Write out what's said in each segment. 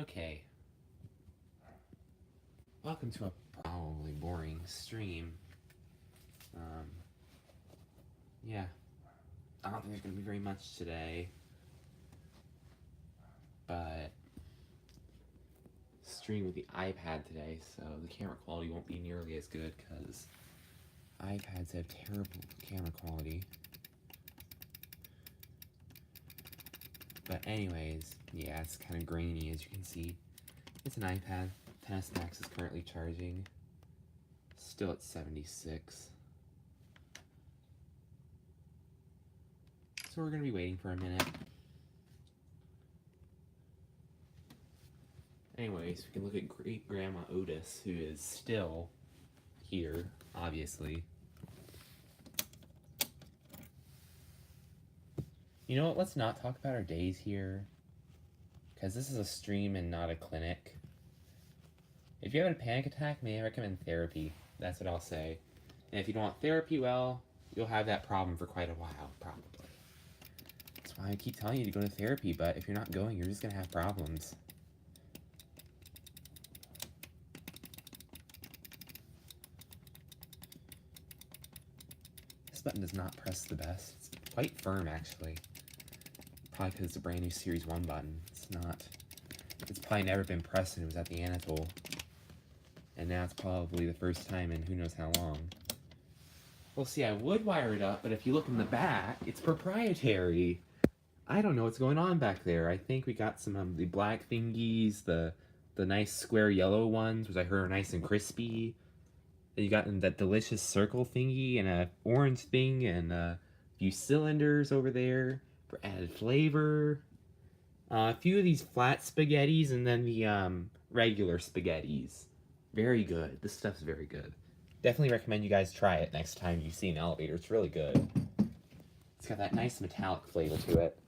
Okay, welcome to a probably boring stream. Um, yeah, I don't think there's gonna be very much today, but stream with the iPad today, so the camera quality won't be nearly as good because iPads have terrible camera quality. But anyways, yeah, it's kind of grainy as you can see. It's an iPad. XS Max is currently charging. Still at 76. So we're going to be waiting for a minute. Anyways, we can look at Great Grandma Otis, who is still here, obviously. You know what? Let's not talk about our days here, because this is a stream and not a clinic. If you have a panic attack, may I recommend therapy? That's what I'll say. And if you don't want therapy, well, you'll have that problem for quite a while, probably. That's why I keep telling you to go to therapy, but if you're not going, you're just going to have problems. This button does not press the best. It's quite firm, actually. Probably because it's a brand new Series 1 button. It's probably never been pressed and it was at the Anatole. And now it's probably the first time in who knows how long. Well, see, I would wire it up, but if you look in the back, it's proprietary. I don't know what's going on back there. I think we got some of the black thingies, the nice square yellow ones, which I heard are nice and crispy. Then you got that delicious circle thingy and a orange thing and a few cylinders over there for added flavor. A few of these flat spaghettis and then the regular spaghettis. Very good. This stuff's very good. Definitely recommend you guys try it next time you see an elevator. It's really good. It's got that nice metallic flavor to it.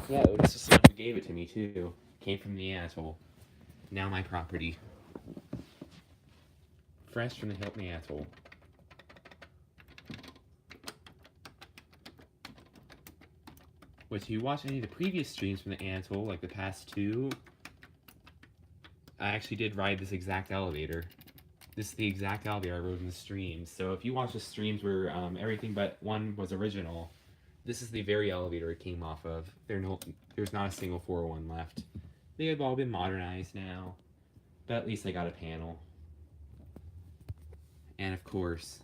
Yeah, Otis was the one who gave it to me too. Came from the Anatole. Now my property. Fresh from the Hilton Atoll. Which, if you watch any of the previous streams from the Anatole, like the past two, I actually did ride this exact elevator. This is the exact elevator I rode in the streams. So if you watch the streams where everything but one was original, this is the very elevator it came off of. There's not a single 401 left. They have all been modernized now, but at least I got a panel. And of course,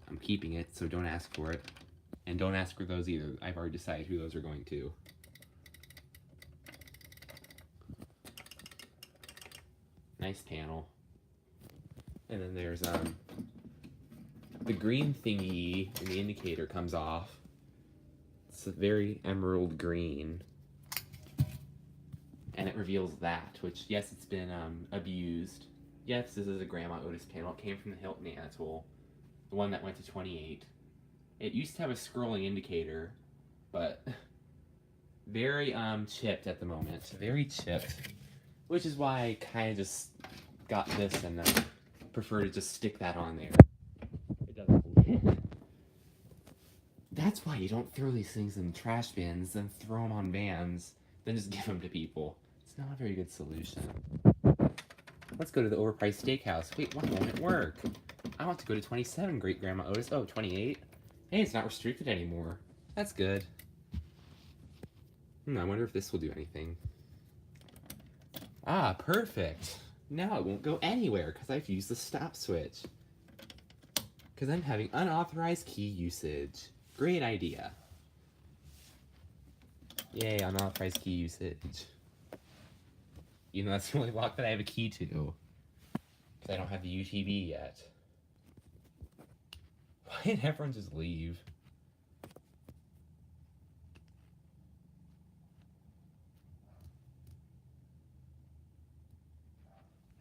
I'm keeping it, so don't ask for it. And don't ask for those either. I've already decided who those are going to. Nice panel. And then there's the green thingy in the indicator comes off. It's a very emerald green. And it reveals that, which, yes, it's been abused. Yes, this is a Grandma Otis panel. It came from the Hilton Anatole, the one that went to 28. It used to have a scrolling indicator, but very chipped at the moment. Very chipped. Which is why I kind of just got this and prefer to just stick that on there. It doesn't. That's why you don't throw these things in trash bins and throw them on vans, then just give them to people. It's not a very good solution. Let's go to the overpriced steakhouse. Wait, why won't it work? I want to go to 27, Great Grandma Otis. Oh, 28? Hey, it's not restricted anymore. That's good. I wonder if this will do anything. Ah, perfect. Now it won't go anywhere because I've used the stop switch. Because I'm having unauthorized key usage. Great idea. Yay, unauthorized key usage. You know, that's the only lock that I have a key to. Because I don't have the UTV yet. Why did everyone just leave?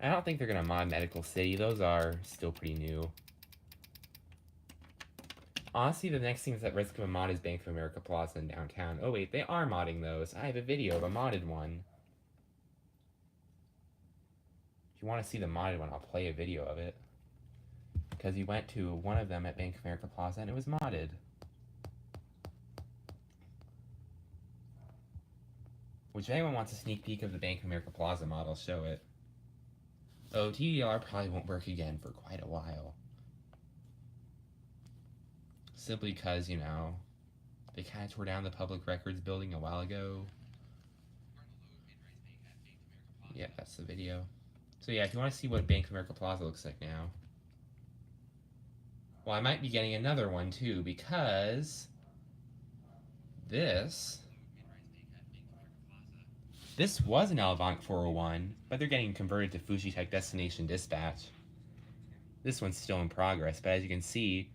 I don't think they're going to mod Medical City. Those are still pretty new. Honestly, the next thing that's at risk of a mod is Bank of America Plaza in downtown. Oh wait, they are modding those. I have a video of a modded one. If you want to see the modded one, I'll play a video of it. Because you went to one of them at Bank of America Plaza and it was modded. Which, if anyone wants a sneak peek of the Bank of America Plaza model, show it. Oh, TDR probably won't work again for quite a while. Simply because, you know, they kind of tore down the public records building a while ago. Yeah, that's the video. So yeah, if you want to see what Bank of America Plaza looks like now. Well, I might be getting another one too, because this was an Avant 401, but they're getting converted to Fujitec Destination Dispatch. This one's still in progress, but as you can see,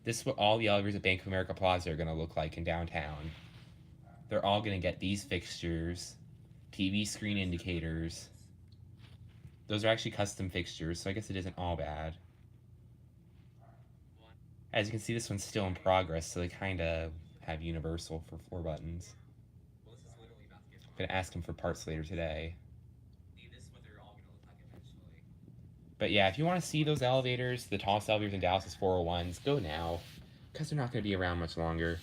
this is what all the elevators at Bank of America Plaza are going to look like in downtown. They're all going to get these fixtures, TV screen indicators. Those are actually custom fixtures, so I guess it isn't all bad. As you can see, this one's still in progress, so they kind of have universal for floor buttons. I'm going to ask him for parts later today. But yeah, if you want to see those elevators, the tallest elevators in Dallas is 401s, go now, because they're not going to be around much longer.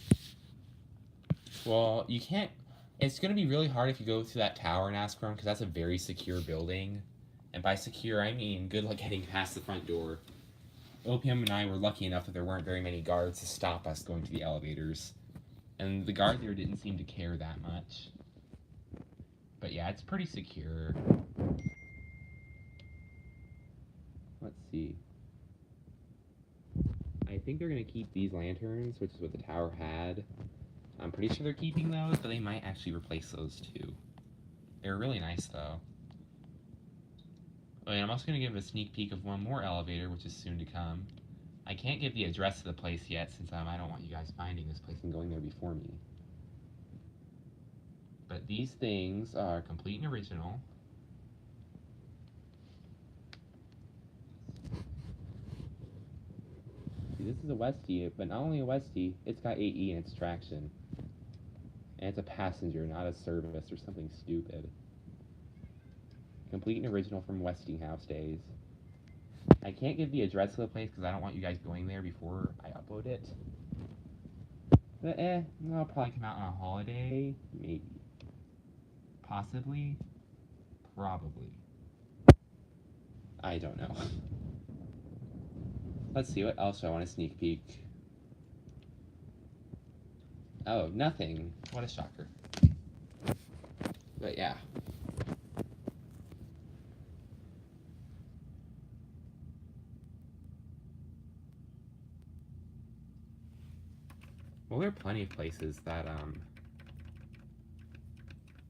Well, you can't... It's going to be really hard if you go to that tower and ask for them, because that's a very secure building. And by secure, I mean good luck getting past the front door. OPM and I were lucky enough that there weren't very many guards to stop us going to the elevators. And the guard there didn't seem to care that much. But yeah, it's pretty secure. Let's see. I think they're going to keep these lanterns, which is what the tower had. I'm pretty sure they're keeping those, but they might actually replace those too. They're really nice though. Oh, and I'm also going to give a sneak peek of one more elevator, which is soon to come. I can't give the address of the place yet, since I don't want you guys finding this place and going there before me. But these things are complete and original. See, this is a Westie, but not only a Westie, it's got AE in its traction. And it's a passenger, not a service or something stupid. Complete and original from Westinghouse days. I can't give the address of the place because I don't want you guys going there before I upload it. But it'll probably come out on a holiday, maybe. Possibly. Probably. I don't know. Let's see, what else do I want to sneak peek? Oh, nothing. What a shocker. But yeah. Well, there are plenty of places that,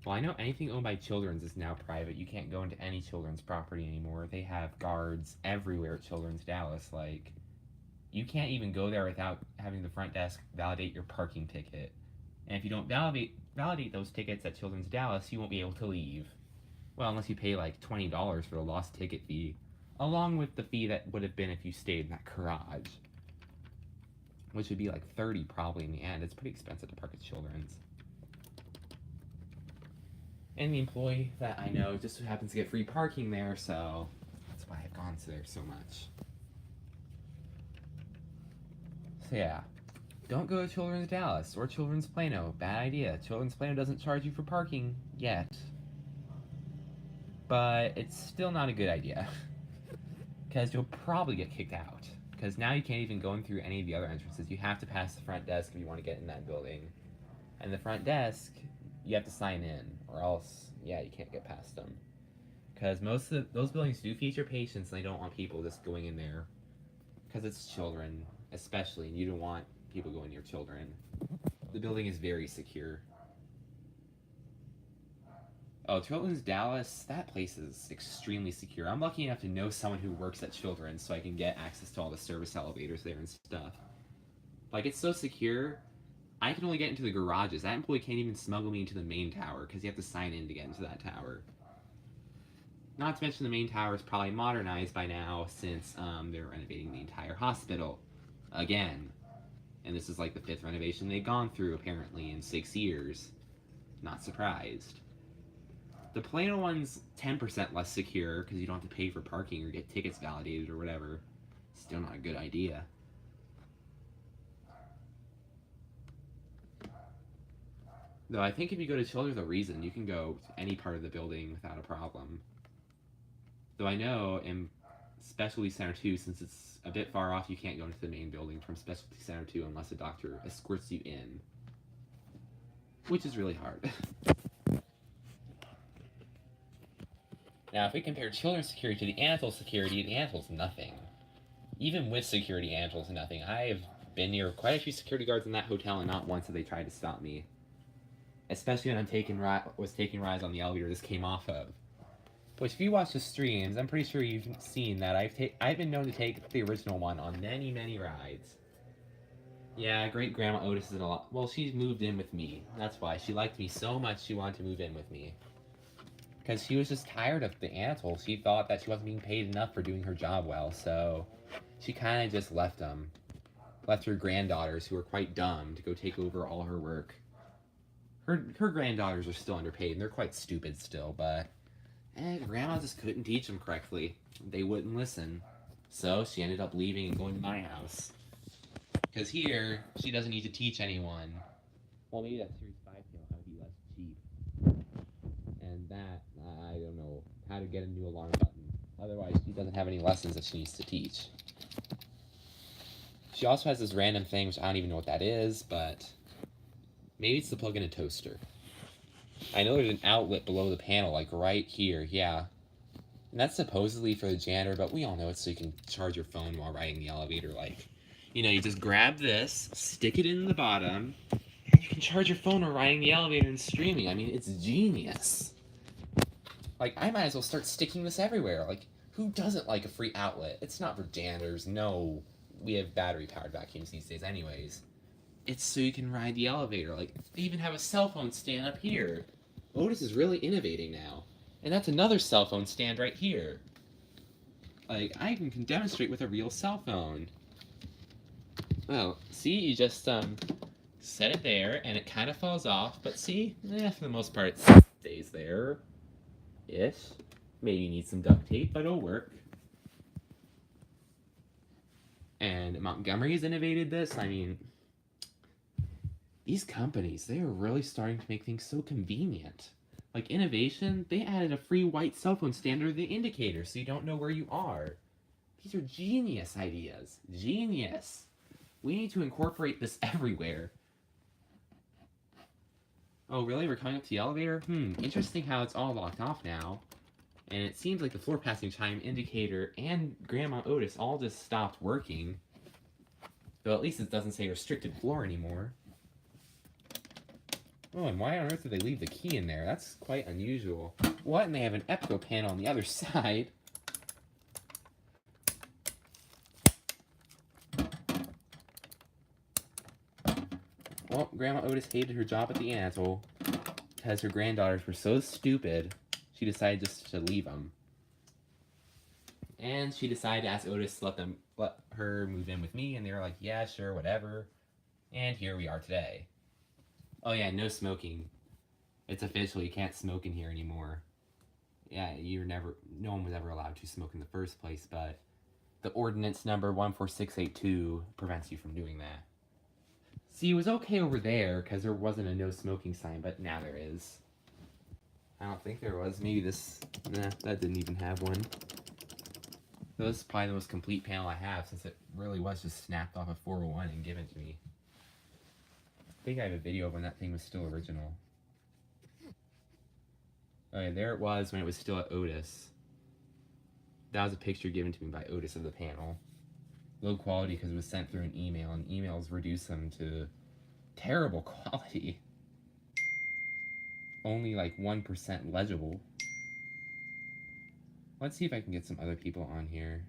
well, I know anything owned by Children's is now private. You can't go into any Children's property anymore. They have guards everywhere at Children's Dallas. Like, you can't even go there without having the front desk validate your parking ticket. And if you don't validate those tickets at Children's Dallas, you won't be able to leave. Well, unless you pay like $20 for the lost ticket fee, along with the fee that would have been if you stayed in that garage. Which would be like $30 probably in the end. It's pretty expensive to park at Children's. And the employee that I know just happens to get free parking there, so that's why I've gone to there so much. So yeah, don't go to Children's Dallas or Children's Plano. Bad idea. Children's Plano doesn't charge you for parking yet. But it's still not a good idea. Because you'll probably get kicked out. Because now you can't even go in through any of the other entrances. You have to pass the front desk if you want to get in that building. And the front desk, you have to sign in, or else, yeah, you can't get past them. Because most of those buildings do feature patients, and they don't want people just going in there. Because it's children, especially, and you don't want people going near children. The building is very secure. Oh, Children's Dallas, that place is extremely secure. I'm lucky enough to know someone who works at Children's, so I can get access to all the service elevators there and stuff. Like, it's so secure, I can only get into the garages. That employee can't even smuggle me into the main tower, because you have to sign in to get into that tower. Not to mention the main tower is probably modernized by now, since they're renovating the entire hospital. Again. And this is like the 5th renovation they've gone through, apparently, in 6 years. Not surprised. The Plano one's 10% less secure, because you don't have to pay for parking or get tickets validated or whatever. Still not a good idea. Though I think if you go to Children's of Reason, you can go to any part of the building without a problem. Though I know in Specialty Center 2, since it's a bit far off, you can't go into the main building from Specialty Center 2 unless a doctor escorts you in. Which is really hard. Now, if we compare Children's security to the Anatol security, the Anatol's nothing. Even with security, Anatol's nothing. I've been near quite a few security guards in that hotel, and not once have they tried to stop me. Especially when was taking rides on the elevator this came off of. Which, if you watch the streams, I'm pretty sure you've seen that I've been known to take the original one on many, many rides. Yeah, great grandma Otis is a lot. Well, she's moved in with me. That's why. She liked me so much she wanted to move in with me. Because she was just tired of the Anatol. She thought that she wasn't being paid enough for doing her job well, so she kind of just left them. Left her granddaughters, who were quite dumb, to go take over all her work. Her granddaughters are still underpaid, and they're quite stupid still, but grandma just couldn't teach them correctly. They wouldn't listen. So she ended up leaving and going to my house. Because here, she doesn't need to teach anyone. Well, maybe that Series 5 panel, how to be less cheap. And that, I don't know, how to get a new alarm button. Otherwise, she doesn't have any lessons that she needs to teach. She also has this random thing, which I don't even know what that is, but maybe it's to plug in a toaster. I know there's an outlet below the panel, like right here, yeah. And that's supposedly for the janitor, but we all know it's so you can charge your phone while riding the elevator, like, you know, you just grab this, stick it in the bottom, and you can charge your phone while riding the elevator and streaming. I mean, it's genius. Like, I might as well start sticking this everywhere. Like, who doesn't like a free outlet? It's not for janitors, no. We have battery-powered vacuums these days anyways. It's so you can ride the elevator. Like, they even have a cell phone stand up here. Otis is really innovating now. And that's another cell phone stand right here. Like, I even can demonstrate with a real cell phone. Well, see, you just, set it there, and it kind of falls off, but see, for the most part, it stays there-ish. Maybe you need some duct tape, but it'll work. And Montgomery's innovated this. I mean, these companies, they are really starting to make things so convenient. Like innovation, they added a free white cell phone stand under the indicator so you don't know where you are. These are genius ideas. Genius. We need to incorporate this everywhere. Oh, really? We're coming up to the elevator? Interesting how it's all locked off now. And it seems like the floor passing chime indicator and Grandma Otis all just stopped working. Though at least it doesn't say restricted floor anymore. Oh, and why on earth did they leave the key in there? That's quite unusual. What? And they have an EPCO panel on the other side. Well, Grandma Otis hated her job at the Anatol because her granddaughters were so stupid, she decided just to leave them. And she decided to ask Otis to let her move in with me, and they were like, yeah, sure, whatever. And here we are today. Oh yeah, no smoking. It's official, you can't smoke in here anymore. Yeah, no one was ever allowed to smoke in the first place, but the ordinance number 14682 prevents you from doing that. See, it was okay over there, because there wasn't a no smoking sign, but now there is. I don't think there was. Maybe this, that didn't even have one. This is probably the most complete panel I have, since it really was just snapped off of 401 and given to me. I think I have a video of when that thing was still original. Okay, there it was when it was still at Otis. That was a picture given to me by Otis of the panel. Low quality because it was sent through an email, and emails reduce them to terrible quality. Only like 1% legible. Let's see if I can get some other people on here.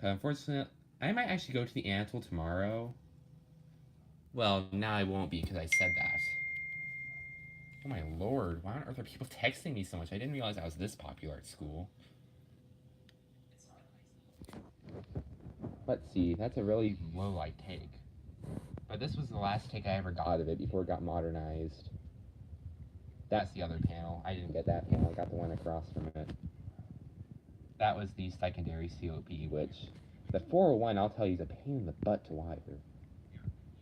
Unfortunately, I might actually go to the Anatol tomorrow. Well, now I won't be because I said that. Oh my lord, why on earth are people texting me so much? I didn't realize I was this popular at school. Let's see, that's a really low light take. But this was the last take I ever got of it before it got modernized. That's the other panel. I didn't get that panel, I got the one across from it. That was the secondary COP, which the 401, I'll tell you, is a pain in the butt to wire.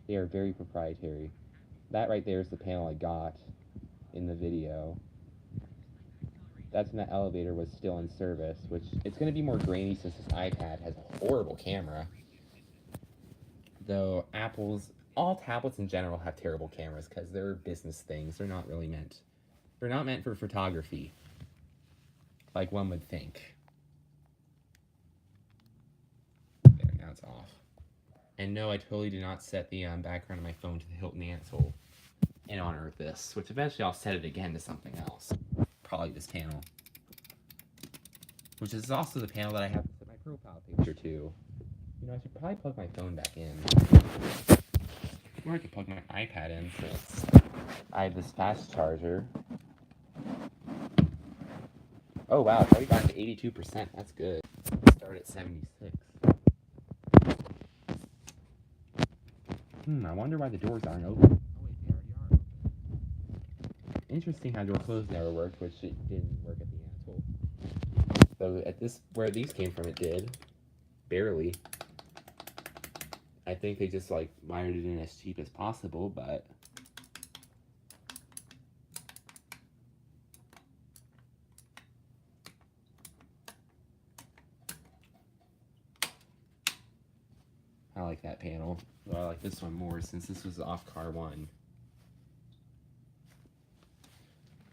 They are very proprietary. That right there is the panel I got in the video. That's when that elevator was still in service, which it's going to be more grainy since this iPad has a horrible camera. Though all tablets in general have terrible cameras because they're business things. They're not meant for photography, like one would think. There, now it's off. And no, I totally did not set the background of my phone to the Hilton Ansel in honor of this, which eventually I'll set it again to something else. Probably this panel. Which is also the panel that I have to set my profile picture to. You know, I should probably plug my phone back in. Or I could plug my iPad in since I have this fast charger. Oh wow, it's already got to 82%. That's good. Start at 76. I wonder why the doors aren't open. Oh wait, they already are open. Interesting how door close never worked, which it didn't work at the Ansel. So at where these came from, it did. Barely. I think they just like wired it in as cheap as possible, but I like that panel. Well, I like this one more since this was off car one.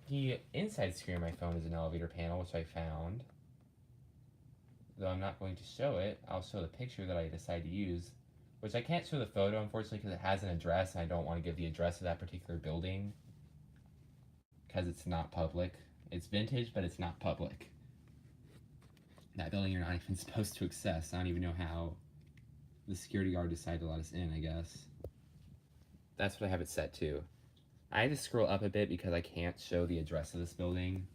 The inside screen of my phone is an elevator panel, which I found. Though I'm not going to show it, I'll show the picture that I decide to use, which I can't show the photo, unfortunately, because it has an address, and I don't want to give the address of that particular building, because it's not public. It's vintage, but it's not public. That building you're not even supposed to access. I don't even know how the security guard decided to let us in, I guess. That's what I have it set to. I had to scroll up a bit because I can't show the address of this building.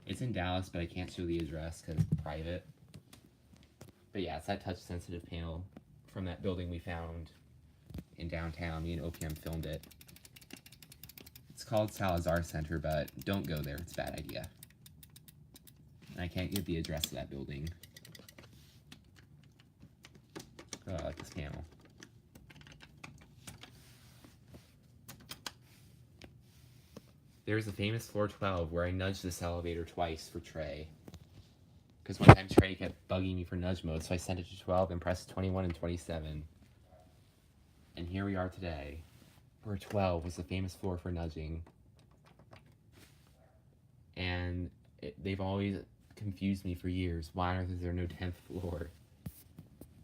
It's in Dallas, but I can't show the address because it's private. But yeah, it's that touch-sensitive panel from that building we found in downtown. Me and OPM filmed it. It's called Salazar Center, but don't go there. It's a bad idea. And I can't give the address of that building. Oh, I like this panel. There's the famous floor 12 where I nudged this elevator twice for Trey. Because one time Trey kept bugging me for nudge mode, so I sent it to 12 and pressed 21 and 27. And here we are today, where 12 was the famous floor for nudging. And they've always confused me for years. Why is there no 10th floor?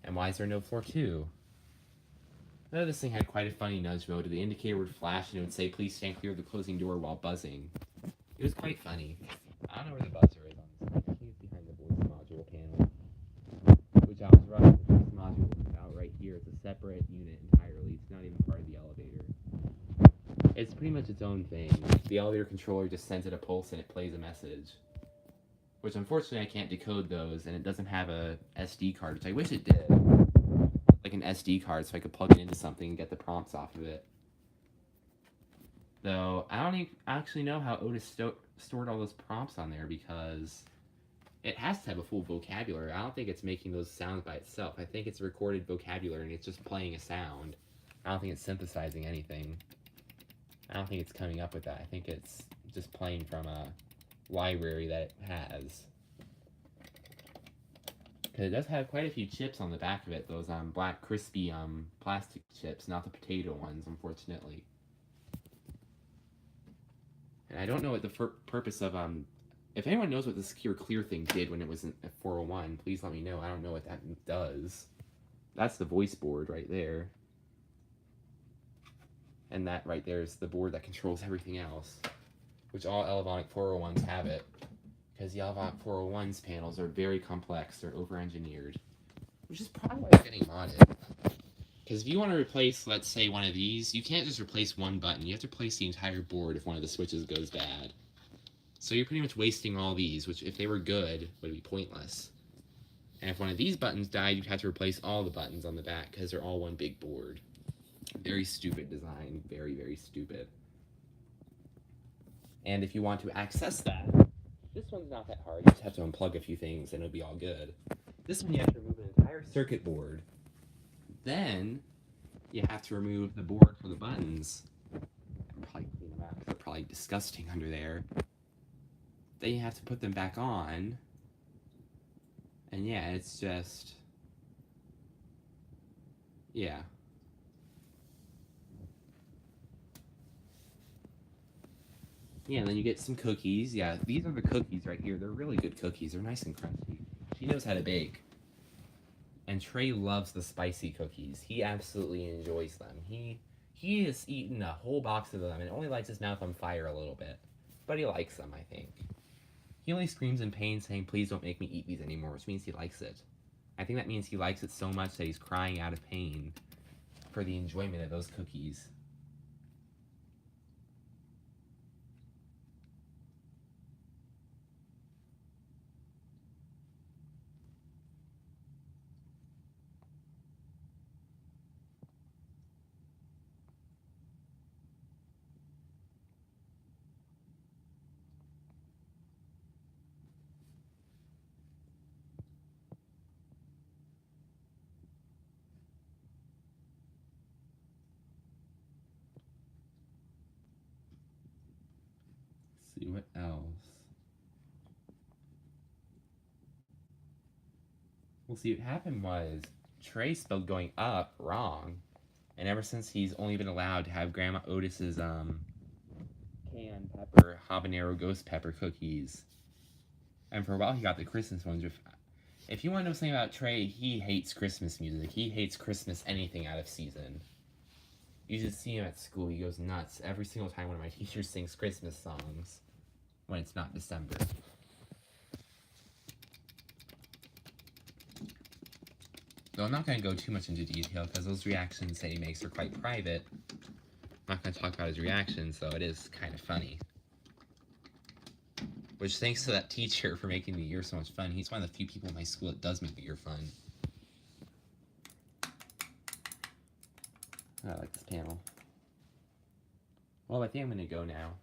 And why is there no floor 2? Though this thing had quite a funny nudge mode. The indicator would flash and it would say, please stand clear of the closing door while buzzing. It was quite funny. I don't know where the buzzer is on this. I think it's behind the voice module panel. Which I was right. The voice module is out right here. It's a separate unit entirely. It's not even part of the elevator. It's pretty much its own thing. The elevator controller just sends it a pulse and it plays a message. Which unfortunately I can't decode those, and it doesn't have a SD card, which I wish it did. Like an SD card so I could plug it into something and get the prompts off of it. Though, I don't even actually know how Otis stored all those prompts on there because it has to have a full vocabulary. I don't think it's making those sounds by itself. I think it's recorded vocabulary and it's just playing a sound. I don't think it's synthesizing anything. I don't think it's coming up with that. I think it's just playing from a library that it has. Because it does have quite a few chips on the back of it. Those black crispy plastic chips, not the potato ones, unfortunately. And I don't know what the purpose of if anyone knows what the Secure Clear thing did when it was in 401, please let me know. I don't know what that does. That's the voice board right there. And that right there is the board that controls everything else. Which all Elevonic 401s have it. Because the Elevonic 401's panels are very complex. They're over-engineered. Which is probably why it's getting modded. Because if you want to replace, let's say, one of these, you can't just replace one button. You have to replace the entire board if one of the switches goes bad. So you're pretty much wasting all these, which if they were good, would be pointless. And if one of these buttons died, you'd have to replace all the buttons on the back because they're all one big board. Very stupid design. Very, very stupid. And if you want to access that, this one's not that hard. You just have to unplug a few things and it'll be all good. This one you have to remove an entire circuit board. Then you have to remove the board for the buttons. like disgusting under there. Then you have to put them back on. And yeah, it's just... yeah. Yeah, and then you get some cookies. Yeah, these are the cookies right here. They're really good cookies. They're nice and crunchy. She knows how to bake. And Trey loves the spicy cookies. He absolutely enjoys them. He has eaten a whole box of them and only lights his mouth on fire a little bit. But he likes them, I think. He only screams in pain saying, "Please don't make me eat these anymore," which means he likes it. I think that means he likes it so much that he's crying out of pain for the enjoyment of those cookies. Let's see what else. Well, see, what happened was Trey spelled going up wrong, and ever since he's only been allowed to have Grandma Otis's cayenne pepper habanero ghost pepper cookies, and for a while he got the Christmas ones. If you want to know something about Trey, he hates Christmas music. He hates Christmas anything out of season. You should see him at school. He goes nuts every single time one of my teachers sings Christmas songs when it's not December. Though I'm not going to go too much into detail because those reactions that he makes are quite private. I'm not going to talk about his reactions, though it is kind of funny. Which, thanks to that teacher for making the year so much fun. He's one of the few people in my school that does make the year fun. I like this panel. Well, I think I'm going to go now.